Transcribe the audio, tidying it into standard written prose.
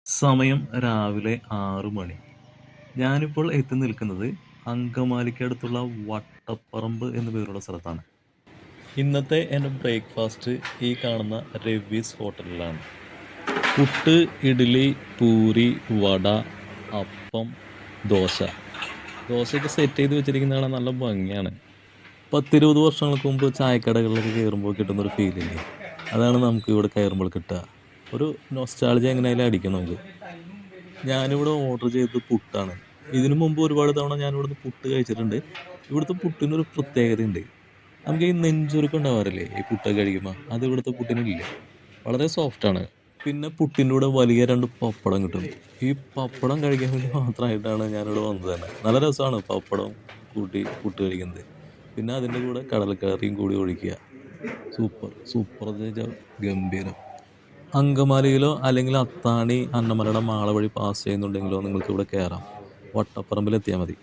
സമയം രാവിലെ 6 മണി. ഞാനിപ്പോൾ എത്തി നിൽക്കുന്നത് അങ്കമാലിക്കടുത്തുള്ള വട്ടപ്പറമ്പ് എന്നു പേരുള്ള സ്ഥലത്താണ്. ഇന്നത്തെ എൻ്റെ ബ്രേക്ക്ഫാസ്റ്റ് ഈ കാണുന്ന രവീസ് ഹോട്ടലിലാണ്. പുട്ട്, ഇഡ്ഡലി, പൂരി, വട, അപ്പം, ദോശ. ദോശയൊക്കെ സെറ്റ് ചെയ്ത് വെച്ചിരിക്കുന്നത് കാണാൻ നല്ല ഭംഗിയാണ്. 10-20 വർഷങ്ങൾക്ക് മുമ്പ് ചായക്കടകളിലൊക്കെ കയറുമ്പോൾ കിട്ടുന്നൊരു ഫീലില്ലേ, അതാണ് നമുക്ക് ഇവിടെ കയറുമ്പോൾ കിട്ടുക. ഒരു നൊസ്റ്റാൾജിയ എങ്ങനെയായാലും അടിക്കും നമുക്ക്. ഞാനിവിടെ ഓർഡർ ചെയ്തത് പുട്ടാണ്. ഇതിനു മുമ്പ് ഒരുപാട് തവണ ഞാനിവിടുന്ന് പുട്ട് കഴിച്ചിട്ടുണ്ട്. ഇവിടുത്തെ പുട്ടിനൊരു പ്രത്യേകതയുണ്ട്. നമുക്ക് ഈ നെഞ്ചുരുക്കം ഉണ്ടാവാറില്ലേ ഈ പുട്ടൊക്കെ കഴിക്കുമ്പോൾ, അത് ഇവിടുത്തെ പുട്ടിനില്ല. വളരെ സോഫ്റ്റാണ്. പിന്നെ പുട്ടിൻ്റെ കൂടെ വലിയ 2 പപ്പടം കിട്ടും. ഈ പപ്പടം കഴിക്കാൻ വേണ്ടി മാത്രമായിട്ടാണ് ഞാനിവിടെ വന്നത് തന്നെ. നല്ല രസമാണ് പപ്പടം കൂട്ടി പുട്ട് കഴിക്കുന്നത്. പിന്നെ അതിൻ്റെ കൂടെ കടലക്കറിയും കൂടി ഒഴിക്കുക. സൂപ്പർ സൂപ്പർ എന്ന് വെച്ചാൽ ഗംഭീരം. അങ്കമാലിയിലോ അല്ലെങ്കിൽ അത്താണി അന്നമലയുടെ മാള വഴി പാസ് ചെയ്യുന്നുണ്ടെങ്കിലോ നിങ്ങൾക്ക് ഇവിടെ കയറാം. വട്ടപ്പറമ്പിലെത്തിയാൽ മതി.